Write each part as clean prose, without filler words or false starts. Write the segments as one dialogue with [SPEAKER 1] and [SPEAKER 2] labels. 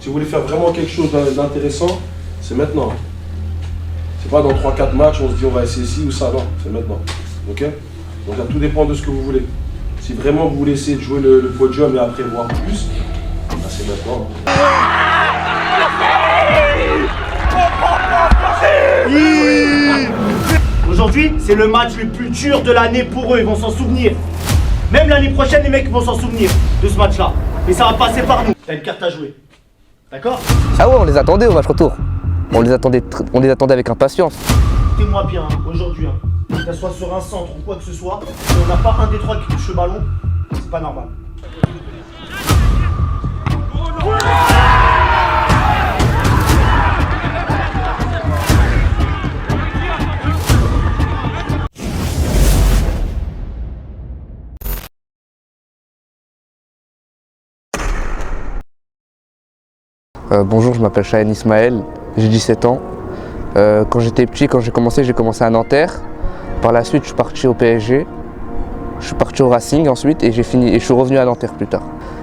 [SPEAKER 1] Si vous voulez faire vraiment quelque chose d'intéressant, c'est maintenant. C'est pas dans 3-4 matchs, on se dit on va essayer ci ou ça, non, c'est maintenant. Ok? Donc ça tout dépend de ce que vous voulez. Si vraiment vous voulez essayer de jouer le podium et après voir plus, bah c'est maintenant.
[SPEAKER 2] Aujourd'hui, c'est le match le plus dur de l'année pour eux, ils vont s'en souvenir. Même l'année prochaine, les mecs vont s'en souvenir de ce match-là. Mais ça va passer par nous. T'as une carte à jouer. D'accord?
[SPEAKER 3] Ah ouais, on les attendait au match retour. On les attendait avec impatience.
[SPEAKER 2] Écoutez-moi bien, hein, aujourd'hui, que ça soit sur un centre ou quoi que ce soit, si on n'a pas un des trois qui touche le ballon, c'est pas normal.
[SPEAKER 3] Bonjour, je m'appelle Shahen Ismaël, j'ai 17 ans. Quand j'étais petit, quand j'ai commencé à Nanterre. Par la suite, je suis parti au PSG. Je suis parti au Racing ensuite et je suis revenu à Nanterre plus tard.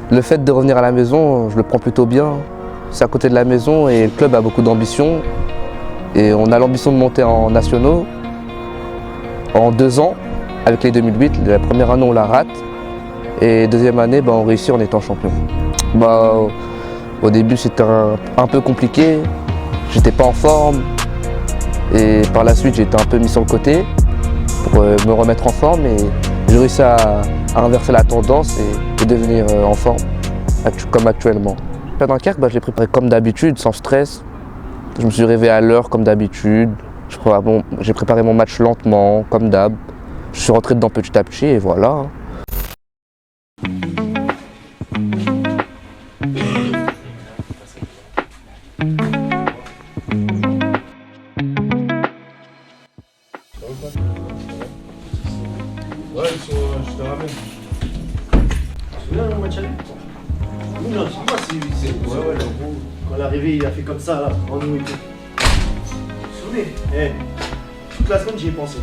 [SPEAKER 3] Le fait de revenir à la maison, je le prends plutôt bien. C'est à côté de la maison et le club a beaucoup d'ambition. Et on a l'ambition de monter en nationaux en 2 ans avec les 2008. La première année, on la rate. Et deuxième année, on réussit en étant champion. Au début, c'était un peu compliqué. J'étais pas en forme. Et par la suite, j'ai été un peu mis sur le côté pour me remettre en forme. Et j'ai réussi à inverser la tendance et devenir en forme, comme actuellement. À Dunkerque, je l'ai préparé comme d'habitude, sans stress. Je me suis réveillé à l'heure comme d'habitude. J'ai préparé mon match lentement, comme d'hab. Je suis rentré dedans petit à petit et voilà.
[SPEAKER 1] Ouais, je te ramène.
[SPEAKER 2] Tu te souviens le match aller? Oui, non, c'est moi, ouais, gros. Quand l'arrivée, il a fait comme ça, là, en nous et tout. Vous vous souvenez? Toute la semaine, j'y ai pensé.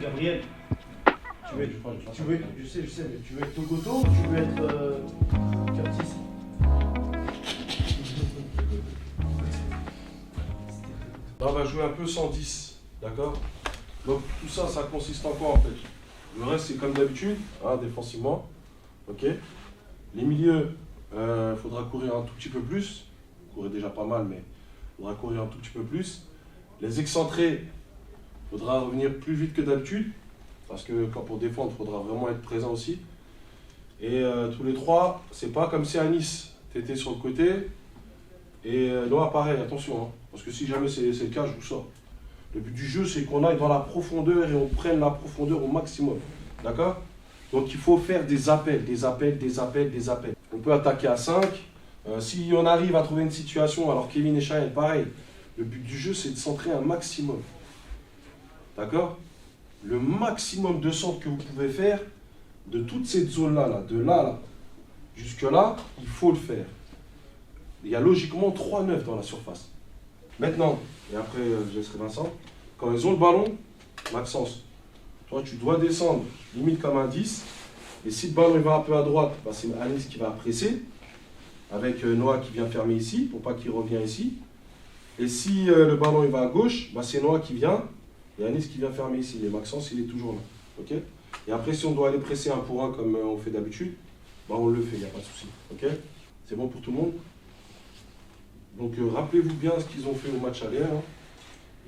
[SPEAKER 2] Gabriel, je sais, mais tu veux être Togoto ou tu veux être Curtis?
[SPEAKER 1] Là, on va jouer un peu 110, d'accord? Donc tout ça, ça consiste en quoi en fait? Le reste, c'est comme d'habitude, défensivement, ok? Les milieux, il faudra courir un tout petit peu plus. Courir déjà pas mal, mais il faudra courir un tout petit peu plus. Les excentrés, il faudra revenir plus vite que d'habitude, parce que quand pour défendre, il faudra vraiment être présent aussi. Et tous les trois, c'est pas comme si à Nice, tu étais sur le côté. Et Noah, pareil, attention, parce que si jamais c'est le cas, je vous sors. Le but du jeu, c'est qu'on aille dans la profondeur et on prenne la profondeur au maximum. D'accord? Donc il faut faire des appels. On peut attaquer à 5. Si on arrive à trouver une situation, alors Kevin et Shahen, pareil, le but du jeu, c'est de centrer un maximum. D'accord? Le maximum de centres que vous pouvez faire, de toute cette zone-là, de là, jusque-là, il faut le faire. Il y a logiquement 3-9 dans la surface. Maintenant, et après je laisserai Vincent, quand ils ont le ballon, Maxence, toi tu dois descendre limite comme un 10, et si le ballon il va un peu à droite, c'est Anis qui va presser, avec Noah qui vient fermer ici, pour pas qu'il revienne ici. Et si le ballon il va à gauche, c'est Noah qui vient, et Anis qui vient fermer ici. Et Maxence il est toujours là. Okay? Et après si on doit aller presser un pour un comme on fait d'habitude, on le fait, il n'y a pas de souci. Okay? C'est bon pour tout le monde? Donc rappelez-vous bien ce qu'ils ont fait au match aller.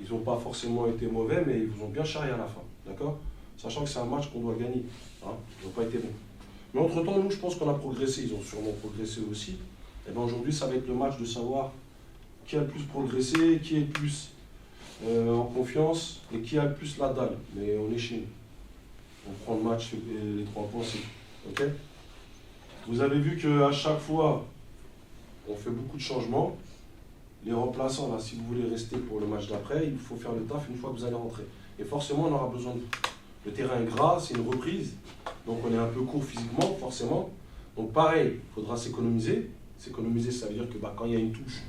[SPEAKER 1] Ils n'ont pas forcément été mauvais, mais ils vous ont bien charrié à la fin. D'accord? Sachant que c'est un match qu'on doit gagner. Ils n'ont pas été bons. Mais entre-temps, nous, je pense qu'on a progressé. Ils ont sûrement progressé aussi. Et bien aujourd'hui, ça va être le match de savoir qui a le plus progressé, qui est le plus en confiance et qui a le plus la dalle. Mais on est chez nous. On prend le match et les 3 points, c'est tout. Ok? Vous avez vu qu'à chaque fois, on fait beaucoup de changements. Les remplaçants, là, si vous voulez rester pour le match d'après, il faut faire le taf une fois que vous allez rentrer. Et et forcément on aura besoin de vous. Le terrain est gras, c'est une reprise, donc on est un peu court physiquement, forcément. Donc pareil, il faudra s'économiser. S'économiser, ça veut dire que quand il y a une touche,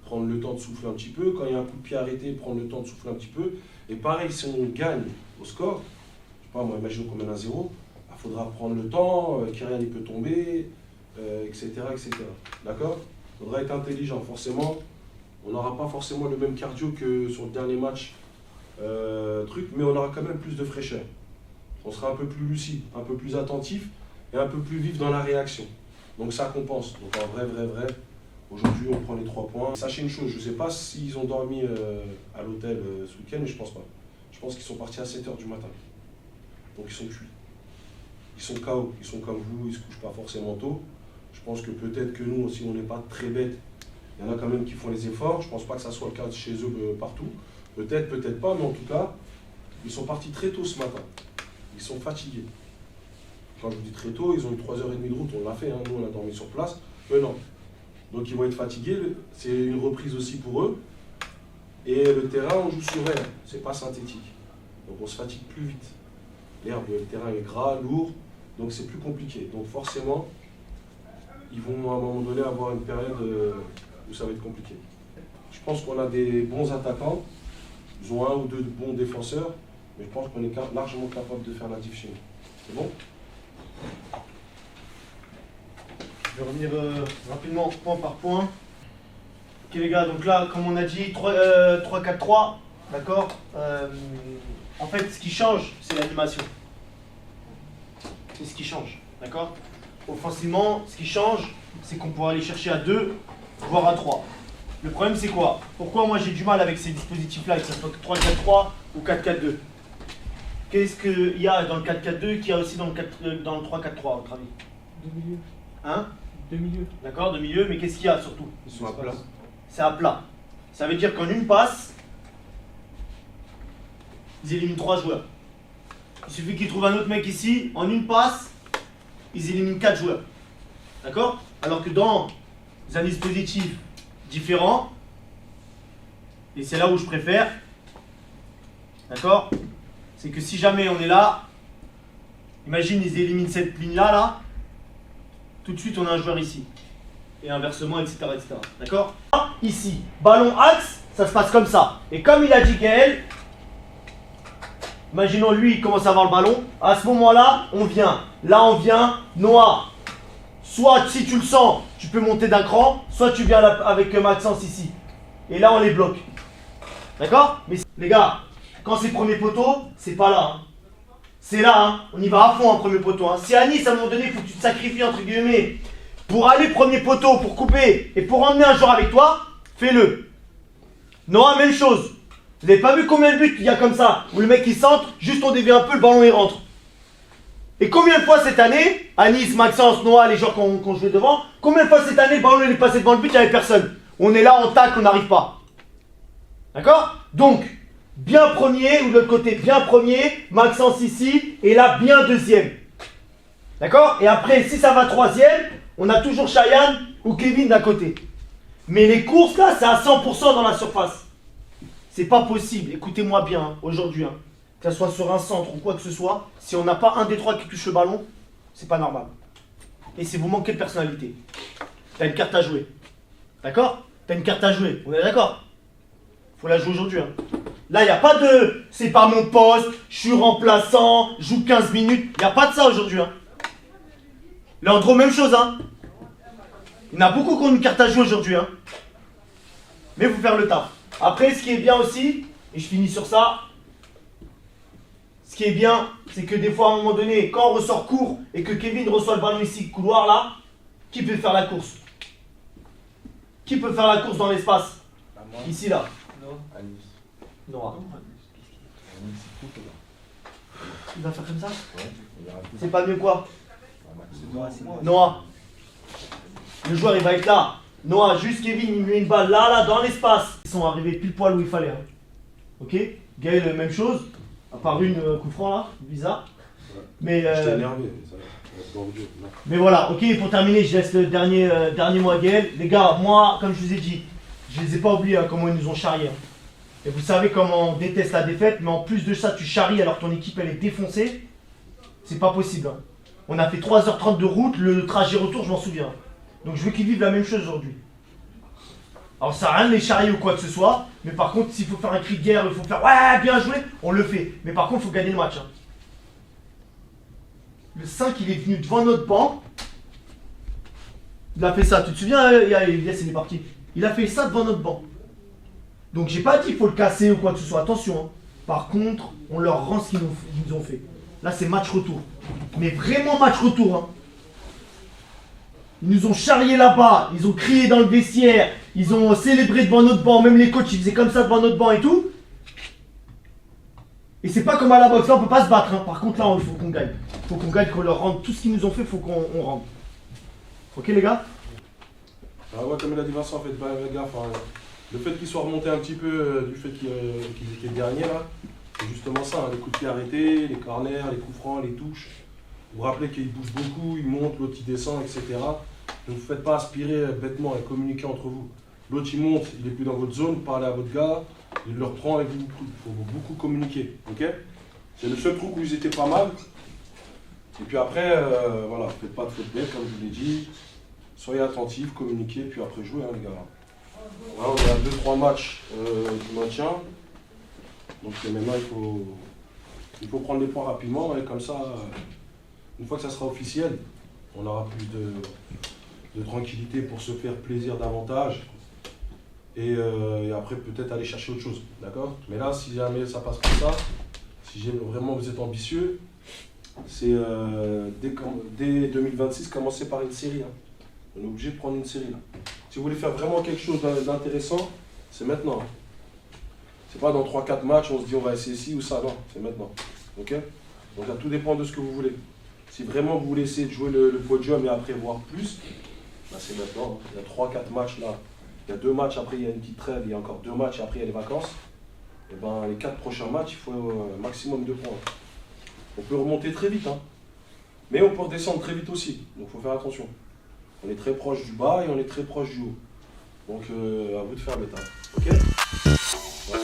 [SPEAKER 1] prendre le temps de souffler un petit peu. Quand il y a un coup de pied arrêté, prendre le temps de souffler un petit peu. Et pareil, si on gagne au score, je sais pas, moi, imaginons qu'on mène à 0, il faudra prendre le temps, qu'il rien ne peut tomber, etc., etc. D'accord? Il faudra être intelligent. Forcément, on n'aura pas forcément le même cardio que sur le dernier match, mais on aura quand même plus de fraîcheur. On sera un peu plus lucide, un peu plus attentif et un peu plus vif dans la réaction. Donc ça compense. Donc en vrai, aujourd'hui on prend les 3 points. Sachez une chose, je ne sais pas s'ils ont dormi à l'hôtel ce week-end, mais je pense pas. Je pense qu'ils sont partis à 7h du matin. Donc ils sont cuits. Ils sont KO, ils sont comme vous, ils ne se couchent pas forcément tôt. Je pense que peut-être que nous aussi on n'est pas très bêtes. Il y en a quand même qui font les efforts. Je ne pense pas que ça soit le cas chez eux partout. Peut-être, peut-être pas, mais en tout cas, ils sont partis très tôt ce matin. Ils sont fatigués. Quand je vous dis très tôt, ils ont eu 3h30 de route, on l'a fait, hein, nous on a dormi sur place. Eux non. Donc ils vont être fatigués, c'est une reprise aussi pour eux. Et le terrain, on joue sur herbe, c'est pas synthétique. Donc on se fatigue plus vite. L'herbe, le terrain est gras, lourd, donc c'est plus compliqué. Donc forcément, ils vont à un moment donné avoir une période où ça va être compliqué. Je pense qu'on a des bons attaquants, ils ont 1 ou 2 bons défenseurs, mais je pense qu'on est largement capable de faire la diff chez nous. C'est bon?
[SPEAKER 2] Je vais revenir rapidement point par point. Ok les gars, donc là, comme on a dit, 3-4-3, d'accord. En fait, ce qui change, c'est l'animation. C'est ce qui change, d'accord. Offensivement, ce qui change, c'est qu'on pourra aller chercher à 2, voire à 3. Le problème, c'est quoi? Pourquoi moi j'ai du mal avec ces dispositifs-là, que ce soit 3-4-3 ou 4-4-2? Qu'est-ce qu'il y a dans le 4-4-2 qu'il y a aussi dans le 3-4-3, à votre avis?
[SPEAKER 4] 2 milieux.
[SPEAKER 2] Hein?
[SPEAKER 4] 2 milieux.
[SPEAKER 2] D'accord, 2 milieux, mais qu'est-ce qu'il y a surtout?
[SPEAKER 1] Ils sont à plat.
[SPEAKER 2] C'est à plat. Ça veut dire qu'en une passe, ils éliminent 3 joueurs. Il suffit qu'ils trouvent un autre mec ici, en une passe, ils éliminent 4 joueurs. D'accord? Alors que dans un dispositif différent, et c'est là où je préfère, d'accord? C'est que si jamais on est là, imagine ils éliminent cette ligne-là, là, tout de suite on a un joueur ici. Et inversement, etc. etc. D'accord? Ici, ballon axe, ça se passe comme ça. Et comme il a dit Gaël, imaginons lui, il commence à avoir le ballon. À ce moment-là, on vient. Là, on vient noir. Soit si tu le sens, tu peux monter d'un cran, soit tu viens avec Maxence ici. Et là, on les bloque. D'accord? Mais les gars, quand c'est premier poteau, c'est pas là. Hein. C'est là, hein. On y va à fond en premier poteau. Hein. Si à Nice, à un moment donné, il faut que tu te sacrifies, entre guillemets, pour aller premier poteau, pour couper et pour emmener un joueur avec toi, fais-le. Noah, même chose. Vous n'avez pas vu combien de buts il y a comme ça, où le mec il centre, juste on dévie un peu, le ballon il rentre. Et combien de fois cette année, à Nice, Maxence, Noah, les joueurs qu'on jouait devant, combien de fois cette année, le ballon il est passé devant le but, il n'y avait personne. On est là, on tacle, on n'arrive pas. D'accord? Donc, bien premier, ou de l'autre côté, bien premier, Maxence ici, et là, bien deuxième. D'accord? Et après, si ça va troisième, on a toujours Cheyenne ou Kevin d'à côté. Mais les courses là, c'est à 100% dans la surface. C'est pas possible, écoutez-moi bien, hein, aujourd'hui, hein, que ce soit sur un centre ou quoi que ce soit, si on n'a pas un des 3 qui touche le ballon, c'est pas normal. Et c'est vous manquez de personnalité. T'as une carte à jouer. D'accord? T'as une carte à jouer, on est d'accord? Faut la jouer aujourd'hui. Hein. Là, il n'y a pas de c'est pas mon poste, je suis remplaçant, je joue 15 minutes. Il n'y a pas de ça aujourd'hui. Hein. Leandro, même chose. Hein. Il y en a beaucoup qui ont une carte à jouer aujourd'hui. Hein. Mais il faut faire le taf. Après, ce qui est bien aussi, et je finis sur ça, ce qui est bien, c'est que des fois, à un moment donné, quand on ressort court et que Kevin reçoit le ballon ici, couloir là, qui peut faire la course? Qui peut faire la course dans l'espace? Ici, là. Noah. Il va faire comme ça? C'est pas mieux quoi? Noah. Le joueur il va être là. Noah, juste Kevin, il met une balle là, dans l'espace. Ils sont arrivés pile poil où il fallait. Hein. Ok? Gaël, même chose. À part une coup franc là, bizarre. Mais
[SPEAKER 1] J'étais énervé.
[SPEAKER 2] mais voilà, ok, pour terminer, je laisse le dernier mot à Gaël. Les gars, moi, comme je vous ai dit, je les ai pas oubliés hein, comment ils nous ont charriés. Hein. Et vous savez comment on déteste la défaite, mais en plus de ça, tu charries alors que ton équipe elle est défoncée. C'est pas possible. Hein. On a fait 3h30 de route, le trajet retour, je m'en souviens. Donc je veux qu'ils vivent la même chose aujourd'hui. Alors ça sert à rien de les charrier ou quoi que ce soit, mais par contre, s'il faut faire un cri de guerre, il faut faire ouais, bien joué, on le fait. Mais par contre, il faut gagner le match. Hein. Le 5, il est venu devant notre banc. Il a fait ça, tu te souviens, Elias, il est parti. Il a fait ça devant notre banc. Donc j'ai pas dit qu'il faut le casser ou quoi que ce soit, attention. Hein. Par contre, on leur rend ce qu'ils nous ont fait. Là, c'est match retour. Mais vraiment match retour. Hein. Ils nous ont charriés là-bas, ils ont crié dans le vestiaire, ils ont célébré devant notre banc, même les coachs ils faisaient comme ça devant notre banc et tout. Et c'est pas comme à la boxe, là on peut pas se battre. Hein. Par contre là, il faut qu'on gagne. Il faut qu'on gagne, qu'on leur rende tout ce qu'ils nous ont fait, il faut qu'on rende. Ok les gars?
[SPEAKER 1] Ah ouais, comme il a dit Vincent, faites pas gaffe. Hein. Le fait qu'ils soient remontés un petit peu du fait qu'ils étaient derniers là, c'est justement ça, hein. Les coups de pied arrêtés, les corners, les coups francs, les touches. Vous vous rappelez qu'ils bougent beaucoup, ils montent, l'autre il descend, etc. Ne vous faites pas aspirer bêtement et communiquer entre vous. L'autre il monte, il n'est plus dans votre zone, parlez à votre gars, il le reprend et vous. Il faut beaucoup communiquer, ok? C'est le seul truc où ils étaient pas mal. Et puis après, voilà, faites pas de faute bête, comme je vous l'ai dit. Soyez attentifs, communiquez, puis après jouez, hein, les gars. Là, on est à 2-3 matchs du maintien. Donc maintenant, il faut prendre les points rapidement, et comme ça, une fois que ça sera officiel, on aura plus de tranquillité pour se faire plaisir davantage. Et après, peut-être aller chercher autre chose, d'accord? Mais là, si jamais ça passe comme ça, si vraiment vous êtes ambitieux, c'est dès 2026, commencer par une série. Hein. On est obligé de prendre une série là. Si vous voulez faire vraiment quelque chose d'intéressant, c'est maintenant. Hein. C'est pas dans 3-4 matchs, on se dit on va essayer ci ou ça, non, c'est maintenant. Ok? Donc là, tout dépend de ce que vous voulez. Si vraiment vous voulez essayer de jouer le podium et après voir plus, bah c'est maintenant. Hein. Il y a 3-4 matchs là. Il y a 2 matchs, après il y a une petite trêve, il y a encore 2 matchs et après il y a les vacances. Et ben les 4 prochains matchs, il faut un maximum de points. On peut remonter très vite, hein. Mais on peut redescendre très vite aussi, donc il faut faire attention. On est très proche du bas et on est très proche du haut. Donc à vous de faire le tas. Ok? Ouais.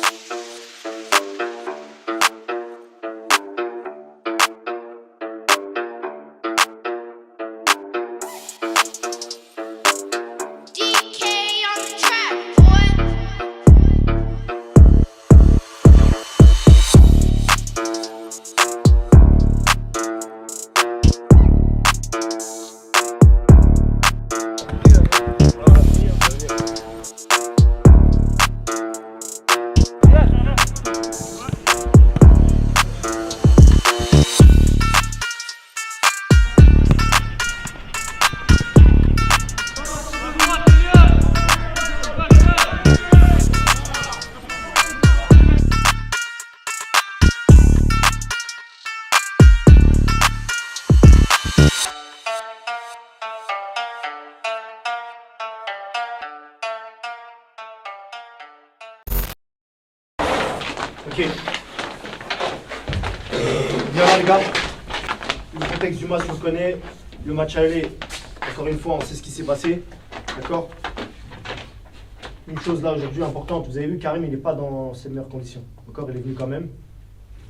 [SPEAKER 2] Ok. Bien là les gars. Le contexte du match on le connaît. Le match aller, encore une fois on sait ce qui s'est passé. D'accord? Une chose là aujourd'hui importante, vous avez vu Karim il n'est pas dans ses meilleures conditions. D'accord? Il est venu quand même.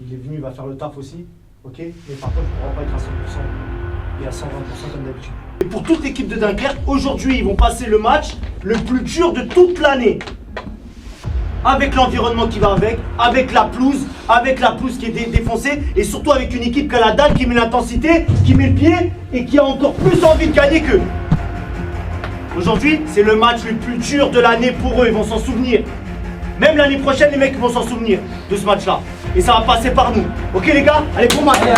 [SPEAKER 2] Il est venu, il va faire le taf aussi. Ok? Mais par contre il ne pourra pas être à 100% et à 120% comme d'habitude. Et pour toute l'équipe de Dunkerque, aujourd'hui ils vont passer le match le plus dur de toute l'année. Avec l'environnement qui va avec la pelouse qui est défoncée et surtout avec une équipe qui a la dalle, qui met l'intensité, qui met le pied et qui a encore plus envie de gagner qu'eux. Aujourd'hui, c'est le match le plus dur de l'année pour eux, ils vont s'en souvenir. Même l'année prochaine, les mecs vont s'en souvenir de ce match-là. Et ça va passer par nous. Ok les gars? Allez, bon match. Allez.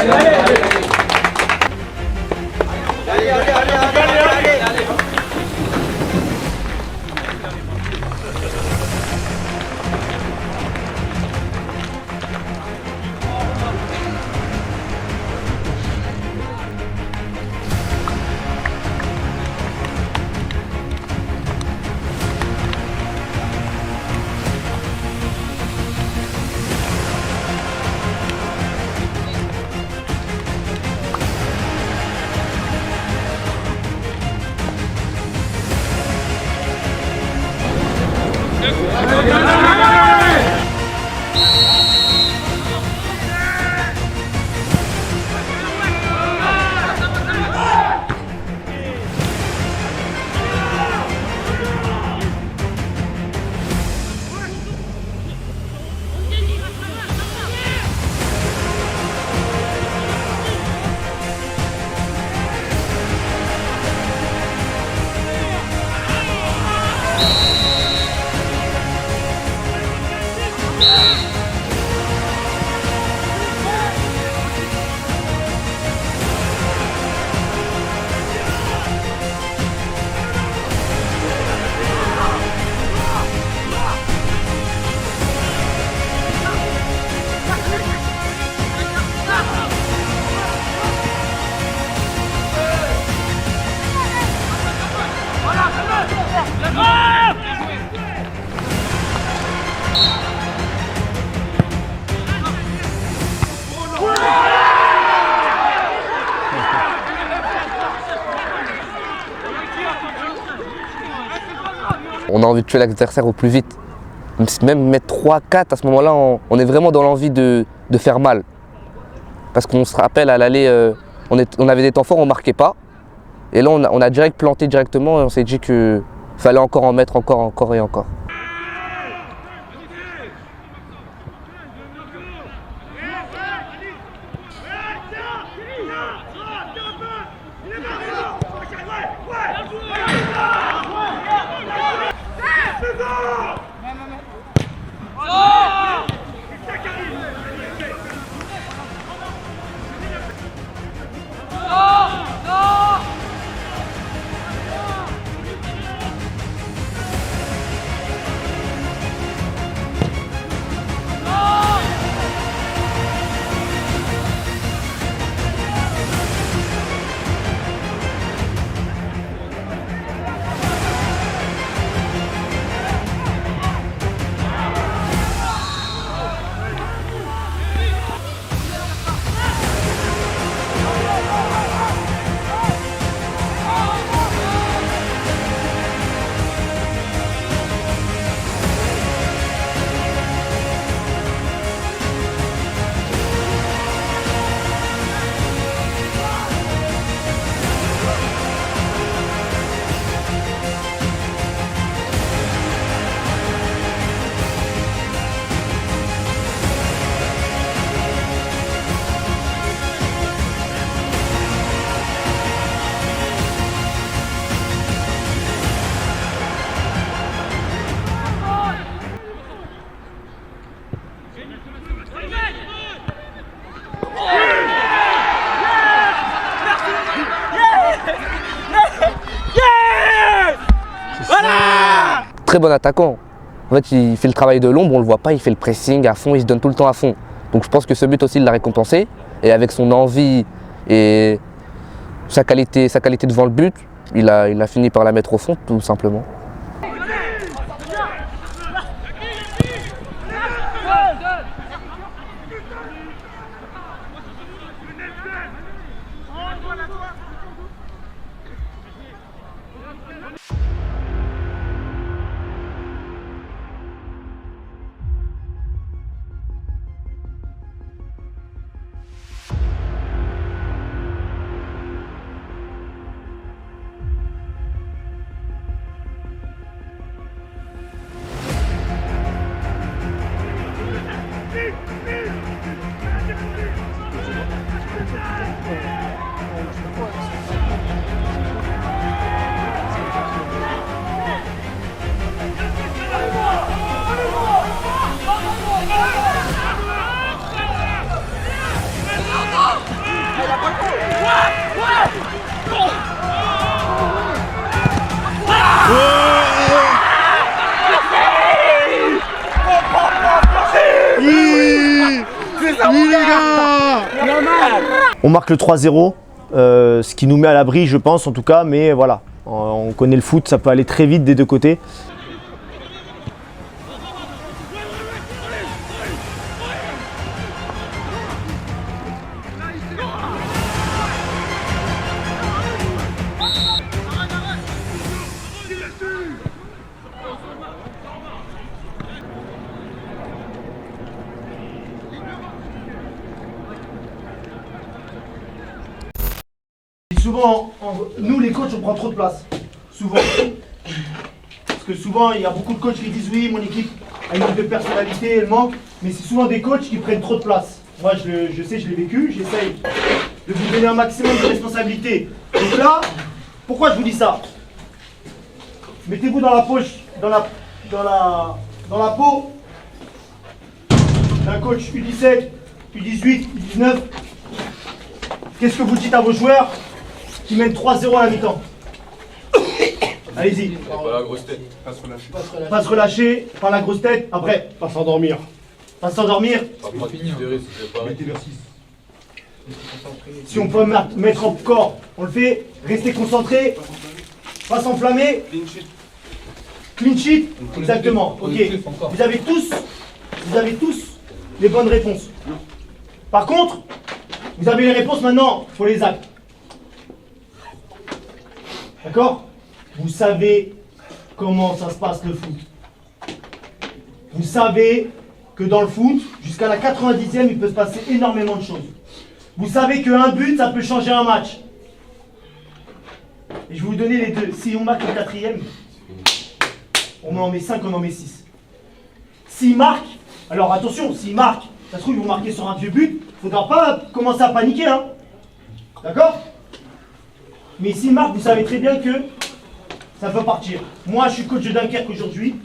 [SPEAKER 3] On a envie de tuer l'adversaire au plus vite. Même mettre 3-4, à ce moment-là, on est vraiment dans l'envie de faire mal. Parce qu'on se rappelle à l'aller, on avait des temps forts, on ne marquait pas. Et là, on a direct planté directement et on s'est dit qu'il fallait encore en mettre encore et encore. Très bon attaquant. En fait, il fait le travail de l'ombre, on le voit pas, il fait le pressing à fond, il se donne tout le temps à fond. Donc je pense que ce but aussi, il l'a récompensé. Et avec son envie et sa qualité devant le but, il a fini par la mettre au fond, tout simplement.
[SPEAKER 2] On marque le 3-0, ce qui nous met à l'abri, je pense, en tout cas. Mais voilà, on connaît le foot, ça peut aller très vite des deux côtés. Souvent, nous les coachs, on prend trop de place. Souvent. Parce que souvent, il y a beaucoup de coachs qui disent oui, mon équipe a une manque de personnalité, elle manque. Mais c'est souvent des coachs qui prennent trop de place. Moi, je sais, je l'ai vécu, j'essaye de vous donner un maximum de responsabilité. Donc là, pourquoi je vous dis ça? Mettez-vous dans la poche, dans la peau d'un coach U17, U18, U19. Qu'est-ce que vous dites à vos joueurs qui mènent 3-0 à la mi-temps? Allez-y.
[SPEAKER 1] Pas la grosse tête.
[SPEAKER 2] Pas se relâcher, pas la grosse tête. Après,
[SPEAKER 4] Pas s'endormir.
[SPEAKER 2] pas s'endormir. Si on peut mettre en corps, on le fait. Restez concentré. Pas s'enflammer. Clean sheet. Exactement. Ok. Vous avez tous les bonnes réponses. Par contre, vous avez les réponses maintenant pour les actes. D'accord? Vous savez comment ça se passe le foot. Vous savez que dans le foot, jusqu'à la 90e, il peut se passer énormément de choses. Vous savez qu'un but, ça peut changer un match. Et je vais vous donner les deux. Si on marque le 4e, on en met 5, on en met 6. S'il marque, alors attention, s'il marque, ça se trouve, ils vont marquer sur un vieux but, il ne faudra pas commencer à paniquer, hein. D'accord? Mais s'il marque, vous savez très bien que ça peut partir. Moi, je suis coach de Dunkerque aujourd'hui.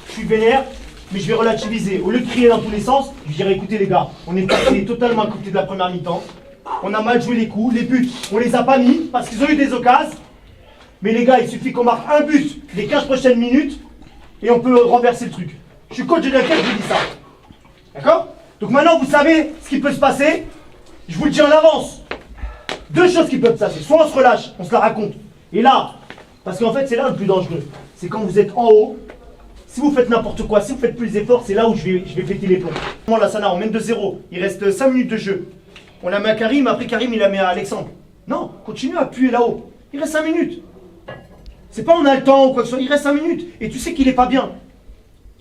[SPEAKER 2] Je suis vénère, mais je vais relativiser. Au lieu de crier dans tous les sens, je dirais écoutez les gars, on est passé totalement à côté de la première mi-temps. On a mal joué les coups, les buts, on les a pas mis parce qu'ils ont eu des occasions. Mais les gars, il suffit qu'on marque un but les 15 prochaines minutes et on peut renverser le truc. Je suis coach de Dunkerque, je vous dis ça. D'accord? Donc maintenant, vous savez ce qui peut se passer. Je vous le dis en avance. Deux choses qui peuvent se passer. Soit on se relâche, on se la raconte. Et là, parce qu'en fait, c'est là le plus dangereux. C'est quand vous êtes en haut. Si vous faites n'importe quoi, si vous faites plus d'efforts, c'est là où je vais péter les plombs. Là, Sana, on mène 2-0. Il reste 5 minutes de jeu. On la met à Karim, après Karim, il la met à Alexandre. Non, continue à appuyer là-haut. Il reste 5 minutes. C'est pas on a le temps ou quoi que ce soit, il reste 5 minutes. Et tu sais qu'il est pas bien.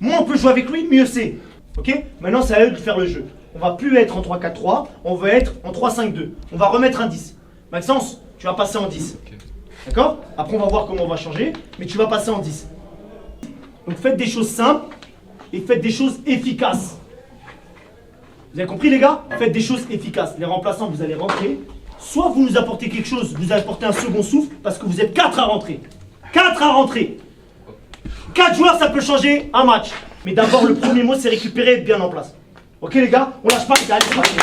[SPEAKER 2] Moins on peut jouer avec lui, mieux c'est. Ok? Maintenant, c'est à eux de faire le jeu. On va plus être en 3-4-3, on va être en 3-5-2. On va remettre un 10. Maxence, tu vas passer en 10. D'accord? Après, on va voir comment on va changer, mais tu vas passer en 10. Donc faites des choses simples et faites des choses efficaces. Vous avez compris les gars? Faites des choses efficaces. Les remplaçants, vous allez rentrer. Soit vous nous apportez quelque chose, vous apportez un second souffle, parce que vous êtes 4 à rentrer. 4 à rentrer. 4 joueurs, ça peut changer un match. Mais d'abord, le premier mot, c'est récupérer et être bien en place. Ok les gars? On lâche pas les gars, allez, c'est parti.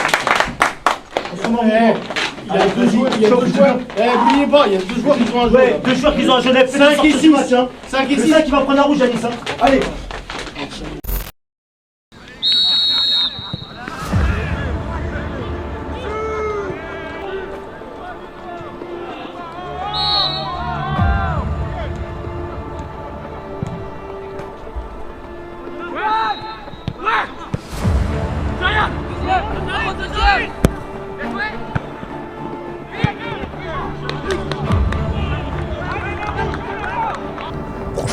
[SPEAKER 4] Il y a deux joueurs. N'oubliez pas, il y a 2 joueurs qui sont en jaune.
[SPEAKER 2] Ouais, 2 joueurs qui ont un jaune.
[SPEAKER 4] 5 et 6.
[SPEAKER 2] 5 et 6. C'est ça qui va prendre un rouge, Anis. Allez.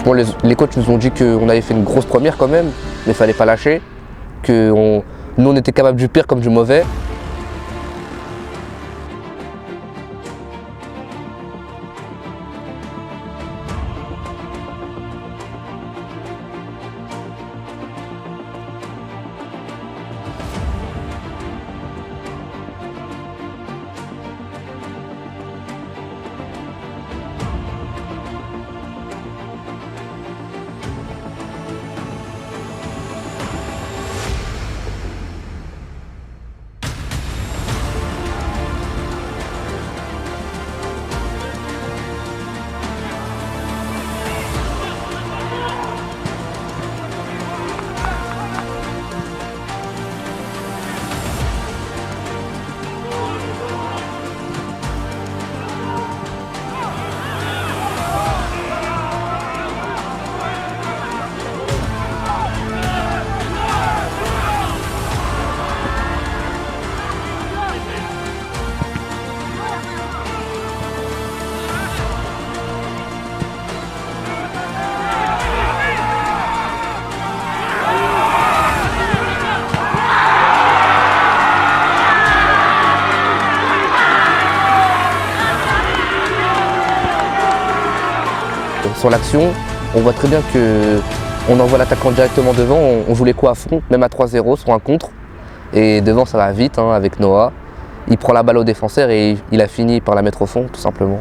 [SPEAKER 3] Franchement, les coachs nous ont dit qu'on avait fait une grosse première quand même, mais il fallait pas lâcher, que nous on était capable du pire comme du mauvais. Sur l'action, on voit très bien qu'on envoie l'attaquant directement devant, on joue les coups à fond, même à 3-0 sur un contre. Et devant ça va vite hein, avec Noah. Il prend la balle au défenseur et il a fini par la mettre au fond tout simplement.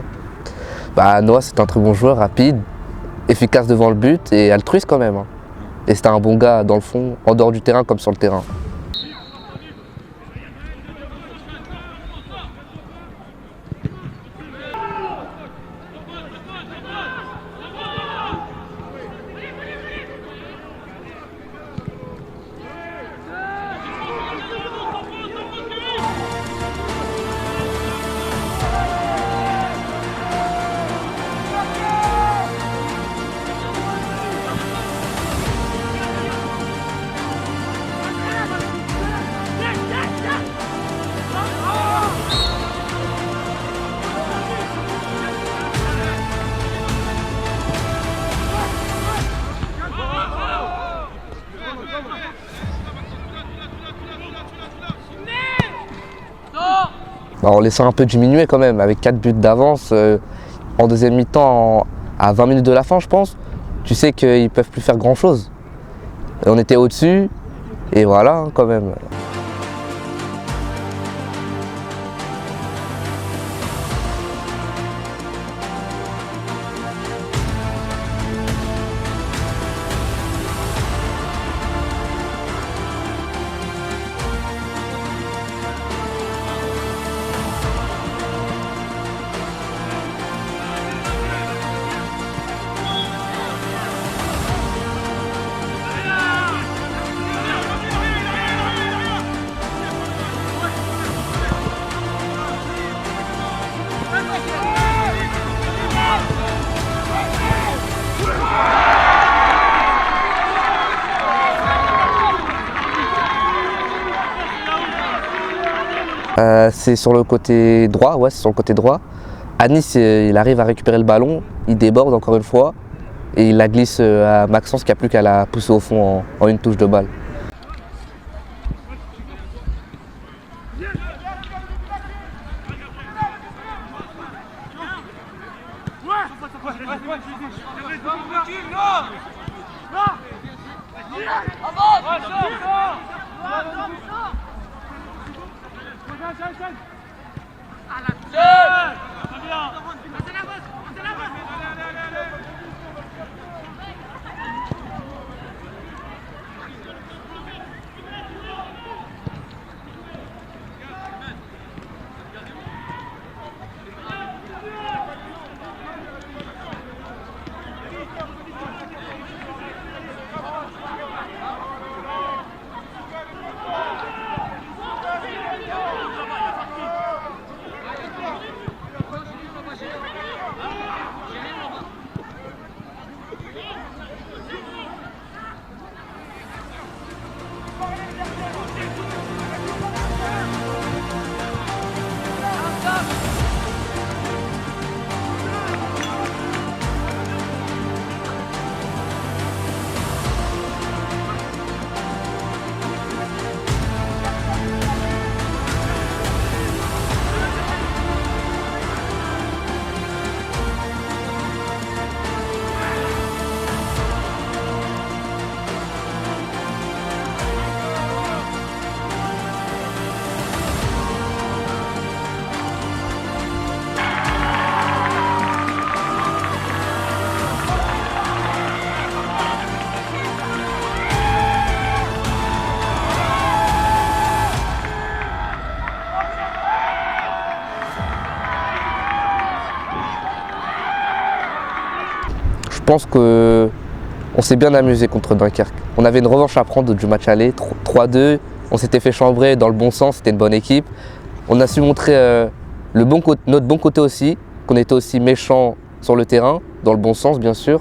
[SPEAKER 3] Noah c'est un très bon joueur, rapide, efficace devant le but et altruiste quand même. Hein. Et c'était un bon gars dans le fond, en dehors du terrain comme sur le terrain. On les sent un peu diminuer quand même, avec 4 buts d'avance en deuxième mi-temps, à 20 minutes de la fin je pense. Tu sais qu'ils ne peuvent plus faire grand chose. On était au-dessus, et voilà hein, quand même. C'est sur le côté droit, ouais, c'est sur le côté droit. Anis, il arrive à récupérer le ballon, il déborde encore une fois et il la glisse à Maxence qui n'a plus qu'à la pousser au fond en une touche de balle. Je pense qu'on s'est bien amusé contre Dunkerque. On avait une revanche à prendre du match aller, 3-2. On s'était fait chambrer dans le bon sens, c'était une bonne équipe. On a su montrer notre bon côté aussi, qu'on était aussi méchants sur le terrain, dans le bon sens bien sûr.